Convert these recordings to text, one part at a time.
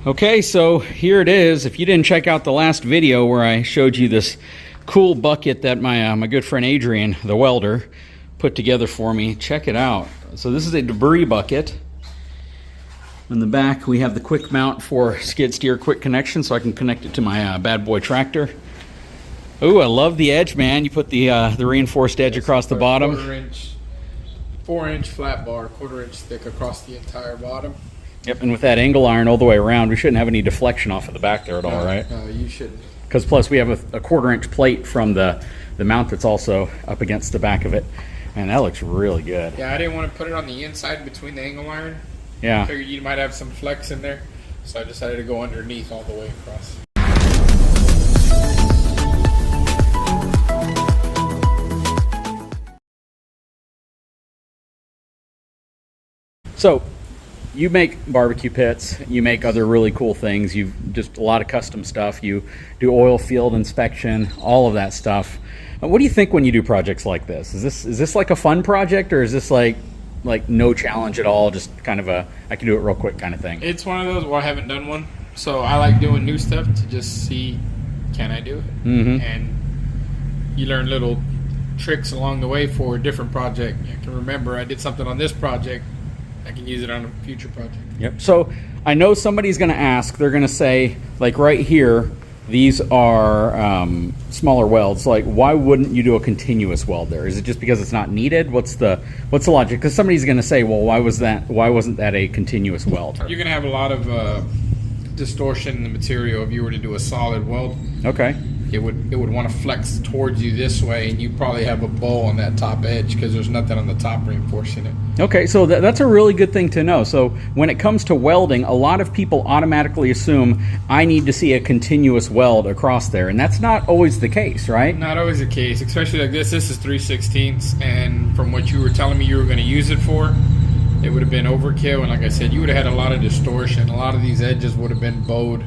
Okay, so here it is. If you didn't check out the last video where I showed you this cool bucket that my good friend Adrian, the welder, put together for me, check it out. So this is a debris bucket. In the back we have the quick mount for skid steer quick connection, so I can connect it to my bad boy tractor. Oh, I love the edge, man. You put the reinforced edge across the bottom. 4-inch flat bar, 1/4 inch thick across the entire bottom. Yep, and with that angle iron all the way around, we shouldn't have any deflection off of the back there at all, right? No, you shouldn't. Because plus we have a 1/4 inch plate from the mount that's also up against the back of it. Man, that looks really good. Yeah, I didn't want to put it on the inside between the angle iron. Yeah. I figured you might have some flex in there, so I decided to go underneath all the way across. So, you make barbecue pits, you make other really cool things, you've just a lot of custom stuff, you do oil field inspection, all of that stuff. What do you think when you do projects like this? Is this like a fun project, or is this like no challenge at all, just kind of a I can do it real quick kind of thing? It's one of those where I haven't done one, so I like doing new stuff to just see, can I do it? Mm-hmm. And you learn little tricks along the way for a different project. I can remember I did something on this project, I can use it on a future project. Yep. So I know somebody's going to ask, they're going to say, like right here, these are smaller welds. Like, why wouldn't you do a continuous weld there? Is it just because it's not needed? What's the logic? Because somebody's going to say, well, why wasn't that a continuous weld? You're going to have a lot of distortion in the material if you were to do a solid weld. Okay. It would want to flex towards you this way, and you probably have a bow on that top edge because there's nothing on the top reinforcing it. Okay, so that's a really good thing to know. So when it comes to welding, a lot of people automatically assume I need to see a continuous weld across there, and that's not always the case, right? Not always the case, especially like this. This is 3/16, and from what you were telling me you were going to use it for, it would have been overkill, and like I said, you would have had a lot of distortion. A lot of these edges would have been bowed,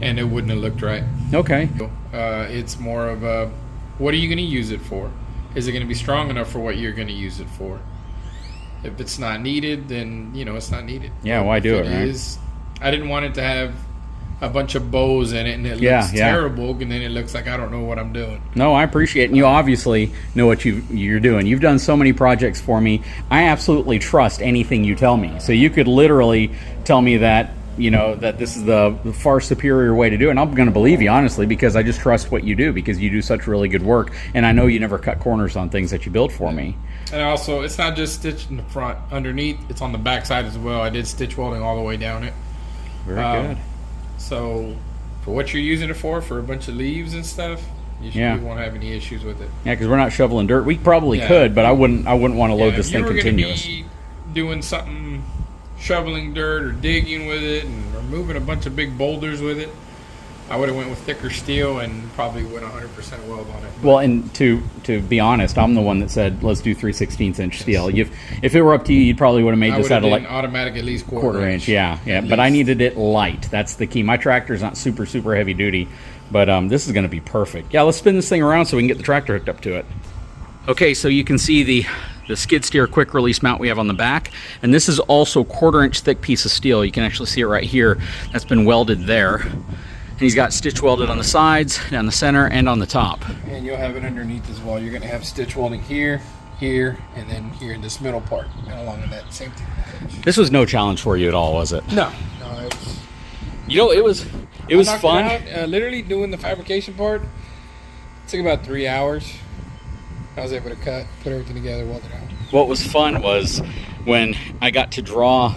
and it wouldn't have looked right. Okay. It's more of a, what are you going to use it for? Is it going to be strong enough for what you're going to use it for? If it's not needed, then it's not needed. Yeah, why do it, right? Is, I didn't want it to have a bunch of bows in it and it looks terrible, and then it looks like I don't know what I'm doing. No, I appreciate it, and you obviously know what you're doing. You've done so many projects for me. I absolutely trust anything you tell me. So you could literally tell me that that this is the far superior way to do it, and I'm going to believe you, honestly, because I just trust what you do, because you do such really good work, and I know you never cut corners on things that you build for me. And also, it's not just stitched in the front underneath, it's on the back side as well. I did stitch welding all the way down it. Very good. So for what you're using it for a bunch of leaves and stuff, you won't have any issues with it. Yeah, because we're not shoveling dirt. We probably could, but I wouldn't want to load this thing continuous. If you were going to be doing something, shoveling dirt or digging with it and removing a bunch of big boulders with it, I would have went with thicker steel and probably went 100% weld on it. Well, and to be honest, I'm the one that said let's do 3/16 inch steel. If it were up to you, you probably would have made this out of like automatic at least quarter inch. Yeah. But I needed it light. That's the key. My tractor's not super heavy duty, but this is going to be perfect. Yeah, let's spin this thing around so we can get the tractor hooked up to it. Okay, so you can see the skid steer quick release mount we have on the back, and this is also 1/4 inch thick piece of steel. You can actually see it right here. That's been welded there, and he's got stitch welded on the sides, down the center, and on the top. And you'll have it underneath as well. You're going to have stitch welding here, and then here in this middle part, and along in that same thing. This was no challenge for you at all, was it? No, it was. It was fun. Literally doing the fabrication part took about 3 hours. I was able to put everything together, weld it out. What was fun was when I got to draw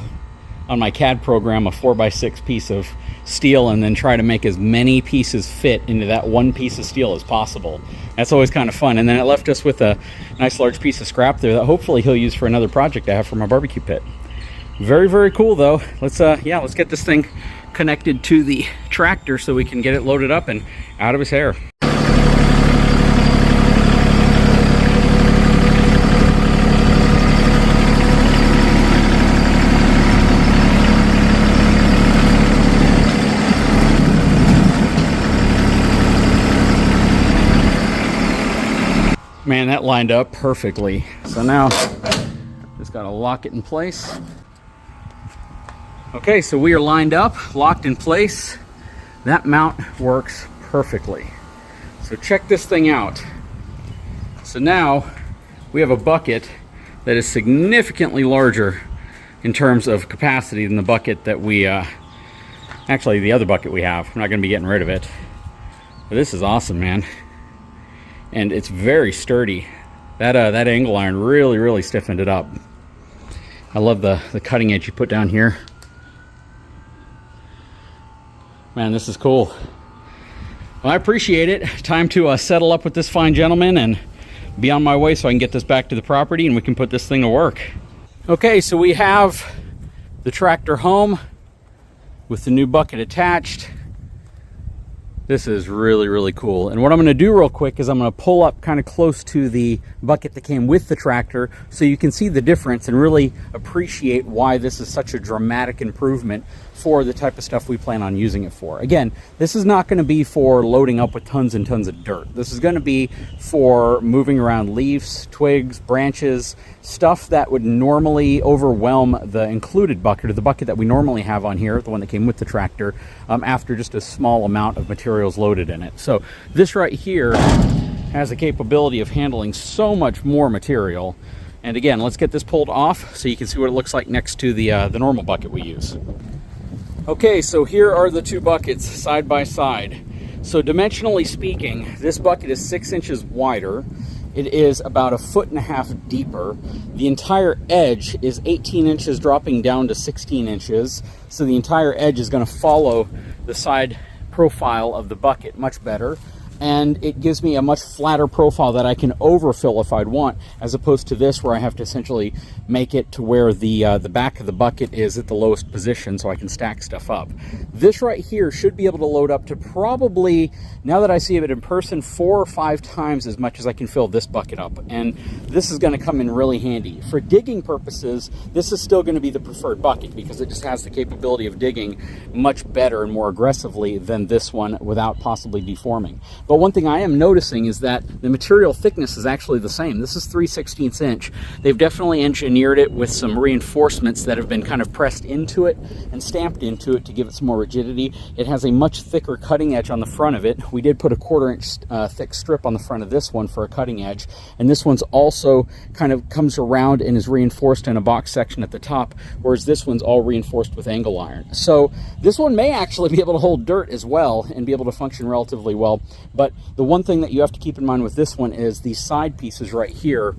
on my CAD program a 4x6 piece of steel and then try to make as many pieces fit into that one piece of steel as possible. That's always kind of fun. And then it left us with a nice large piece of scrap there that hopefully he'll use for another project I have for my barbecue pit. Very, very cool though. Let's get this thing connected to the tractor so we can get it loaded up and out of his hair. Man, that lined up perfectly. So now, just gotta lock it in place. Okay, so we are lined up, locked in place. That mount works perfectly. So check this thing out. So now we have a bucket that is significantly larger in terms of capacity than the bucket that we, actually the other bucket we have. I'm not gonna be getting rid of it. But this is awesome, man. And it's very sturdy. That angle iron really stiffened it up. I love the cutting edge you put down here. Man, this is cool. Well, I appreciate it. Time to settle up with this fine gentleman and be on my way so I can get this back to the property and we can put this thing to work. Okay, so we have the tractor home with the new bucket attached. This is really cool. And what I'm gonna do real quick is I'm gonna pull up kind of close to the bucket that came with the tractor so you can see the difference and really appreciate why this is such a dramatic improvement for the type of stuff we plan on using it for. Again, this is not gonna be for loading up with tons and tons of dirt. This is gonna be for moving around leaves, twigs, branches, stuff that would normally overwhelm the included bucket, or the bucket that we normally have on here, the one that came with the tractor, after just a small amount of materials loaded in it. So this right here has the capability of handling so much more material. And again, let's get this pulled off so you can see what it looks like next to the normal bucket we use. Okay, so here are the two buckets side by side. So dimensionally speaking, this bucket is 6 inches wider. It is about 1.5 feet deeper. The entire edge is 18 inches dropping down to 16 inches. So the entire edge is going to follow the side profile of the bucket much better. And it gives me a much flatter profile that I can overfill if I'd want, as opposed to this where I have to essentially make it to where the back of the bucket is at the lowest position so I can stack stuff up. This right here should be able to load up to probably, now that I see it in person, 4 or 5 times as much as I can fill this bucket up. And this is going to come in really handy. For digging purposes, this is still going to be the preferred bucket because it just has the capability of digging much better and more aggressively than this one without possibly deforming. But one thing I am noticing is that the material thickness is actually the same. This is 3/16 inch. They've definitely engineered it with some reinforcements that have been kind of pressed into it and stamped into it to give it some more rigidity. It has a much thicker cutting edge on the front of it. We did put a 1/4 inch thick strip on the front of this one for a cutting edge. And this one's also kind of comes around and is reinforced in a box section at the top, whereas this one's all reinforced with angle iron. So this one may actually be able to hold dirt as well and be able to function relatively well. But the one thing that you have to keep in mind with this one is these side pieces right here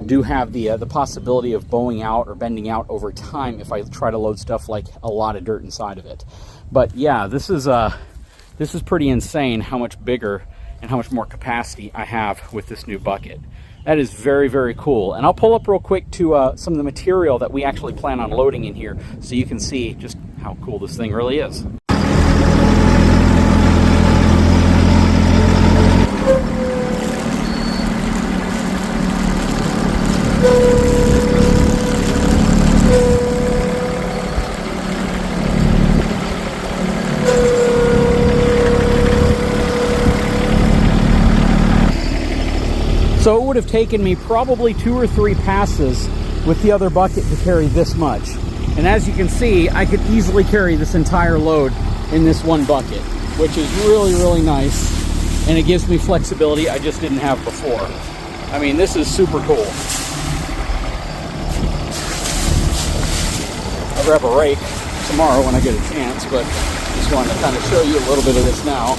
do have the possibility of bowing out or bending out over time if I try to load stuff like a lot of dirt inside of it. But yeah, this is pretty insane how much bigger and how much more capacity I have with this new bucket. That is very cool. And I'll pull up real quick to some of the material that we actually plan on loading in here so you can see just how cool this thing really is. So it would have taken me probably 2 or 3 passes with the other bucket to carry this much. And as you can see, I could easily carry this entire load in this one bucket, which is really nice. And it gives me flexibility I just didn't have before. I mean, this is super cool. I'll grab a rake tomorrow when I get a chance, but just wanted to kind of show you a little bit of this now.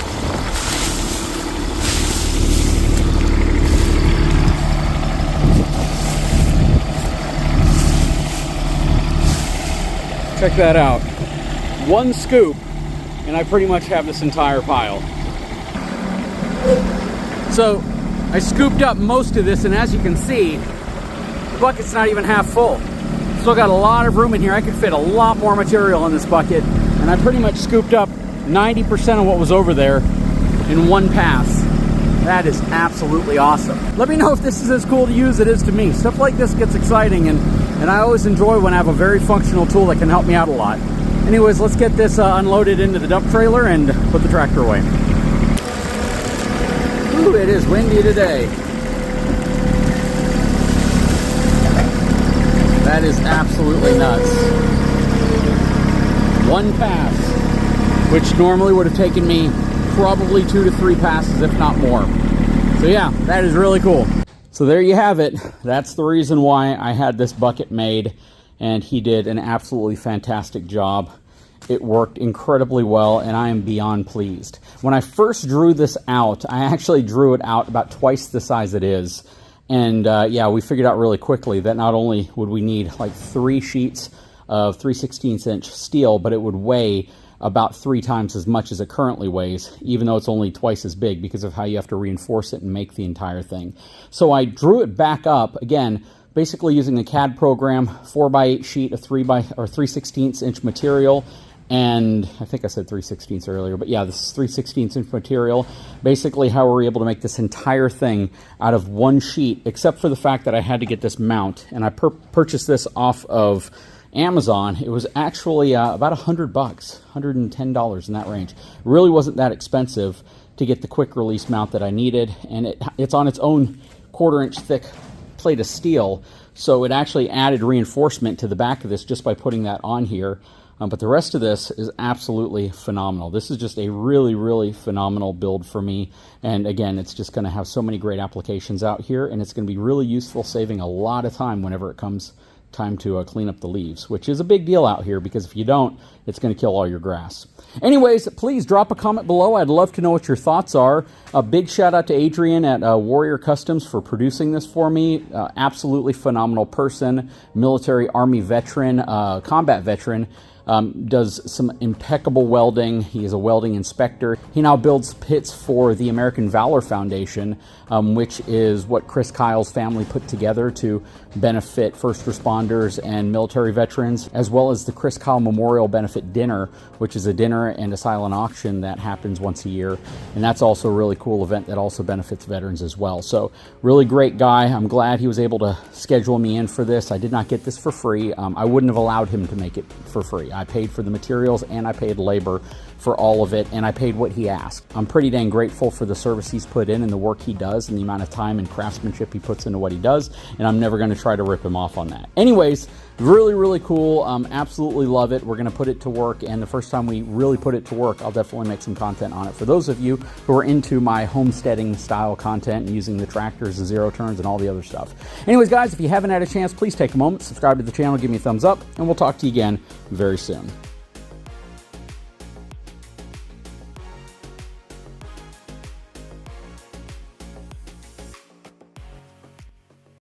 Check that out. One scoop, and I pretty much have this entire pile. So I scooped up most of this, and as you can see, the bucket's not even half full. Still got a lot of room in here. I could fit a lot more material in this bucket, and I pretty much scooped up 90% of what was over there in one pass. That is absolutely awesome. Let me know if this is as cool to use as it is to me. Stuff like this gets exciting, and I always enjoy when I have a very functional tool that can help me out a lot. Anyways, let's get this unloaded into the dump trailer and put the tractor away. Ooh, it is windy today. That is absolutely nuts. one pass, which normally would have taken me probably 2 to 3 passes, if not more. So yeah, that is really cool. So there you have it. That's the reason why I had this bucket made, and he did an absolutely fantastic job. It worked incredibly well, and I am beyond pleased. When I first drew this out, I actually drew it out about twice the size it is. And yeah, we figured out really quickly that not only would we need like 3 sheets of 3/16 inch steel, but it would weigh about 3 times as much as it currently weighs, even though it's only twice as big because of how you have to reinforce it and make the entire thing. So I drew it back up, again, basically using the CAD program, 4x8 sheet of 3/16 inch material, and I think I said 3/16 earlier, but yeah, this is 3/16 inch material. Basically how we're able to make this entire thing out of one sheet, except for the fact that I had to get this mount, and I purchased this off of Amazon. It was actually about $100, $110 in that range. It really wasn't that expensive to get the quick release mount that I needed, and it's on its own 1/4 inch thick plate of steel, so it actually added reinforcement to the back of this just by putting that on here. But the rest of this is absolutely phenomenal. This is just a really, really phenomenal build for me. And again, it's just going to have so many great applications out here, and it's going to be really useful, saving a lot of time whenever it comes time to clean up the leaves, which is a big deal out here because if you don't, it's going to kill all your grass. Anyways, please drop a comment below. I'd love to know what your thoughts are. A big shout out to Adrian at Warrior Customs for producing this for me. Absolutely phenomenal person, military, Army veteran, combat veteran. Does some impeccable welding. He is a welding inspector. He now builds pits for the American Valor Foundation, which is what Chris Kyle's family put together to benefit first responders and military veterans, as well as the Chris Kyle Memorial Benefit Dinner, which is a dinner and a silent auction that happens once a year. And that's also a really cool event that also benefits veterans as well. So really great guy. I'm glad he was able to schedule me in for this. I did not get this for free. I wouldn't have allowed him to make it for free. I paid for the materials and I paid labor for all of it, and I paid what he asked. I'm pretty dang grateful for the service he's put in and the work he does and the amount of time and craftsmanship he puts into what he does, and I'm never going to try to rip him off on that. Anyways, really, really cool. Absolutely love it. We're going to put it to work, and the first time we really put it to work, I'll definitely make some content on it. For those of you who are into my homesteading style content and using the tractors and zero turns and all the other stuff. Anyways, guys, if you haven't had a chance, please take a moment, subscribe to the channel, give me a thumbs up, and we'll talk to you again very soon.